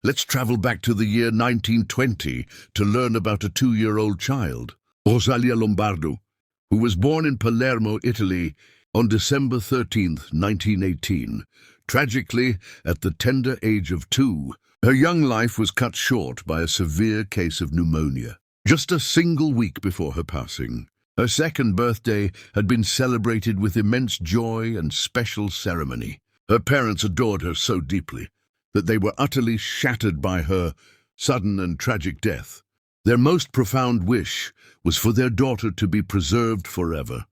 Let's travel back to the year 1920 to learn about a 2-year-old child, Rosalia Lombardo, who was born in Palermo, Italy, on December 13th, 1918. Tragically, at the tender age of 2, her young life was cut short by a severe case of pneumonia. Just a single week before her passing, her second birthday had been celebrated with immense joy and special ceremony. Her parents adored her so deeply that they were utterly shattered by her sudden and tragic death. Their most profound wish was for their daughter to be preserved forever,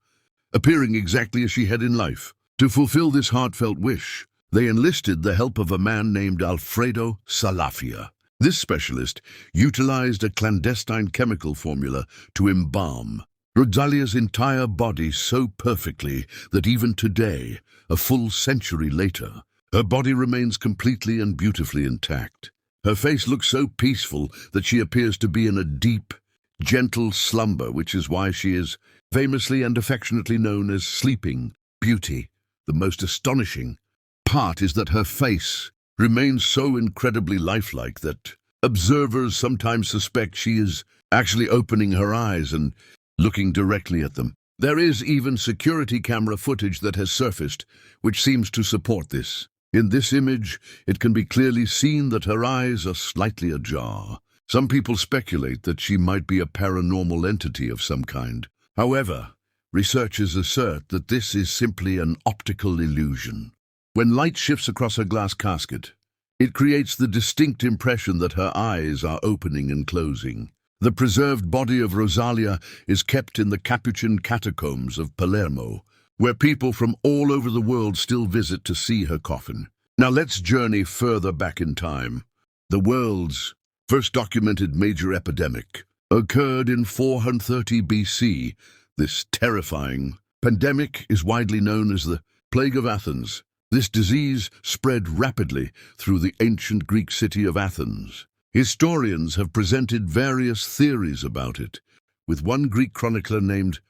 appearing exactly as she had in life. To fulfill this heartfelt wish, they enlisted the help of a man named Alfredo Salafia. This specialist utilized a clandestine chemical formula to embalm Rosalia's entire body so perfectly that even today, a full century later, her body remains completely and beautifully intact. Her face looks so peaceful that she appears to be in a deep, gentle slumber, which is why she is famously and affectionately known as Sleeping Beauty. The most astonishing part is that her face remains so incredibly lifelike that observers sometimes suspect she is actually opening her eyes and looking directly at them. There is even security camera footage that has surfaced, which seems to support this. In this image, it can be clearly seen that her eyes are slightly ajar. Some people speculate that she might be a paranormal entity of some kind. However, researchers assert that this is simply an optical illusion. When light shifts across her glass casket, it creates the distinct impression that her eyes are opening and closing. The preserved body of Rosalia is kept in the Capuchin catacombs of Palermo, where people from all over the world still visit to see her coffin. Now let's journey further back in time. The world's first documented major epidemic occurred in 430 BC. This terrifying pandemic is widely known as the Plague of Athens. This disease spread rapidly through the ancient Greek city of Athens. Historians have presented various theories about it, with one Greek chronicler named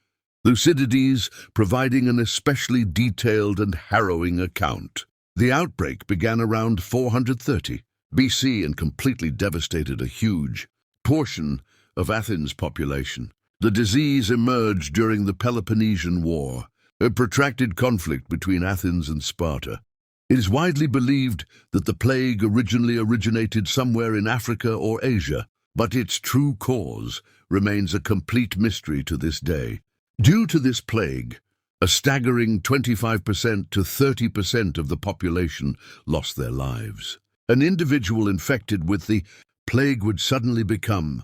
Thucydides providing an especially detailed and harrowing account. The outbreak began around 430 BC and completely devastated a huge portion of Athens' population. The disease emerged during the Peloponnesian War, a protracted conflict between Athens and Sparta. It is widely believed that the plague originally originated somewhere in Africa or Asia, but its true cause remains a complete mystery to this day. Due to this plague, a staggering 25% to 30% of the population lost their lives. An individual infected with the plague would suddenly become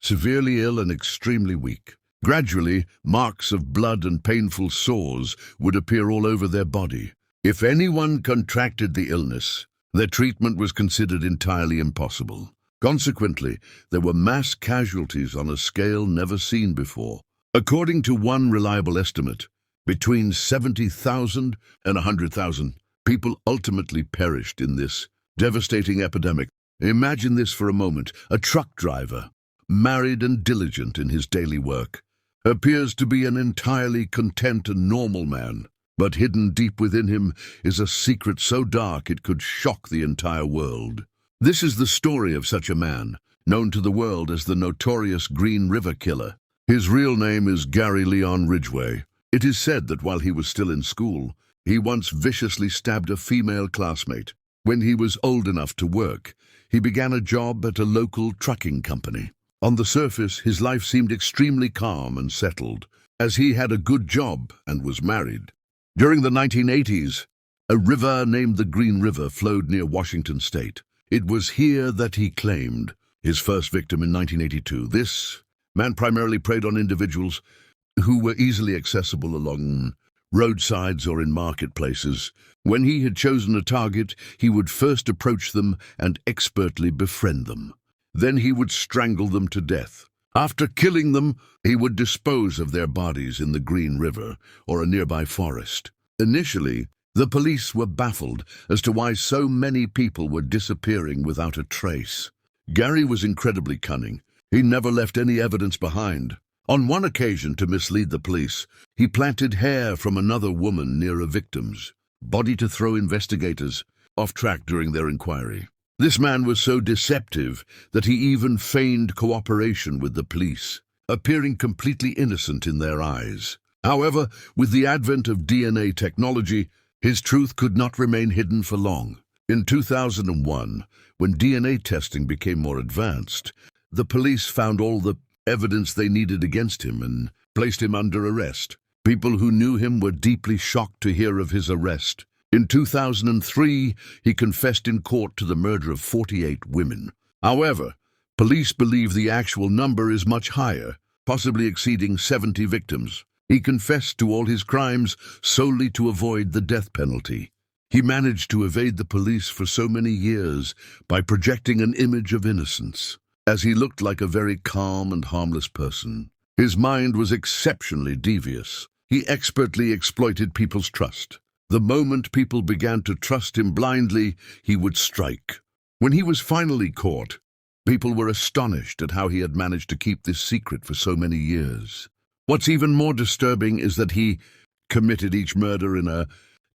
severely ill and extremely weak. Gradually, marks of blood and painful sores would appear all over their body. If anyone contracted the illness, their treatment was considered entirely impossible. Consequently, there were mass casualties on a scale never seen before. According to one reliable estimate, between 70,000 and 100,000 people ultimately perished in this devastating epidemic. Imagine this for a moment. A truck driver, married and diligent in his daily work, appears to be an entirely content and normal man, but hidden deep within him is a secret so dark it could shock the entire world. This is the story of such a man, known to the world as the notorious Green River Killer. His real name is Gary Leon Ridgway. It is said that while he was still in school, he once viciously stabbed a female classmate. When he was old enough to work, he began a job at a local trucking company. On the surface, his life seemed extremely calm and settled, as he had a good job and was married. During the 1980s, a river named the Green River flowed near Washington state. It was here that he claimed his first victim in 1982. This man primarily preyed on individuals who were easily accessible along roadsides or in marketplaces. When he had chosen a target, he would first approach them and expertly befriend them. Then he would strangle them to death. After killing them, he would dispose of their bodies in the Green River or a nearby forest. Initially, the police were baffled as to why so many people were disappearing without a trace. Gary was incredibly cunning. He never left any evidence behind. On one occasion, to mislead the police, he planted hair from another woman near a victim's body to throw investigators off track during their inquiry. This man was so deceptive that he even feigned cooperation with the police, appearing completely innocent in their eyes. However, with the advent of DNA technology, his truth could not remain hidden for long. In 2001, when DNA testing became more advanced, the police found all the evidence they needed against him and placed him under arrest. People who knew him were deeply shocked to hear of his arrest. In 2003, he confessed in court to the murder of 48 women. However, police believe the actual number is much higher, possibly exceeding 70 victims. He confessed to all his crimes solely to avoid the death penalty. He managed to evade the police for so many years by projecting an image of innocence, as he looked like a very calm and harmless person. His mind was exceptionally devious. He expertly exploited people's trust. The moment people began to trust him blindly, he would strike. When he was finally caught, people were astonished at how he had managed to keep this secret for so many years. What's even more disturbing is that he committed each murder in a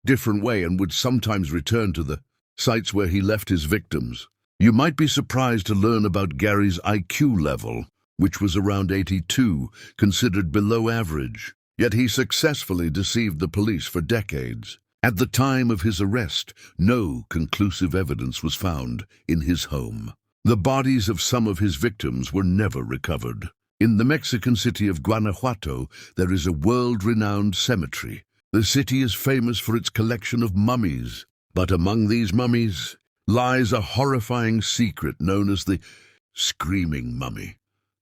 different way and would sometimes return to the sites where he left his victims. You might be surprised to learn about Gary's IQ level, which was around 82, considered below average. Yet he successfully deceived the police for decades. At the time of his arrest, no conclusive evidence was found in his home. The bodies of some of his victims were never recovered. In the Mexican city of Guanajuato, there is a world-renowned cemetery. The city is famous for its collection of mummies, but among these mummies lies a horrifying secret known as the Screaming Mummy.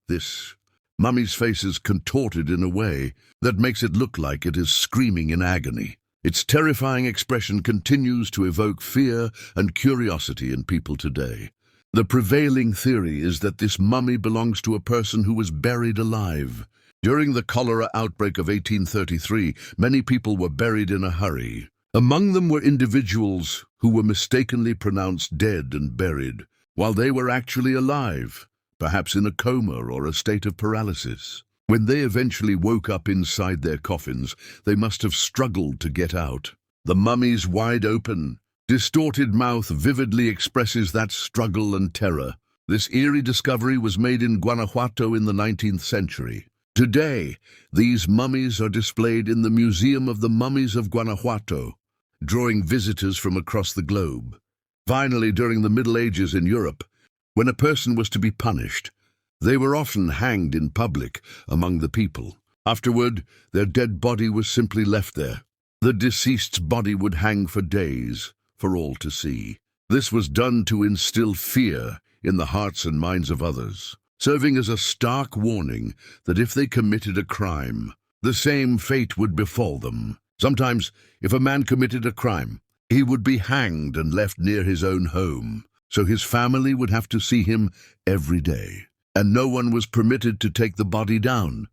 This mummy's face is contorted in a way that makes it look like it is screaming in agony. Its terrifying expression continues to evoke fear and curiosity in people today. The prevailing theory is that this mummy belongs to a person who was buried alive. During the cholera outbreak of 1833, many people were buried in a hurry. Among them were individuals who were mistakenly pronounced dead and buried, while they were actually alive, perhaps in a coma or a state of paralysis. When they eventually woke up inside their coffins, they must have struggled to get out. The mummy's wide open, distorted mouth vividly expresses that struggle and terror. This eerie discovery was made in Guanajuato in the 19th century. Today, these mummies are displayed in the Museum of the Mummies of Guanajuato, drawing visitors from across the globe. Finally, during the Middle Ages in Europe, when a person was to be punished, they were often hanged in public among the people. Afterward, their dead body was simply left there. The deceased's body would hang for days, for all to see. This was done to instill fear in the hearts and minds of others, serving as a stark warning that if they committed a crime, the same fate would befall them. Sometimes, if a man committed a crime, he would be hanged and left near his own home, so his family would have to see him every day, and no one was permitted to take the body down.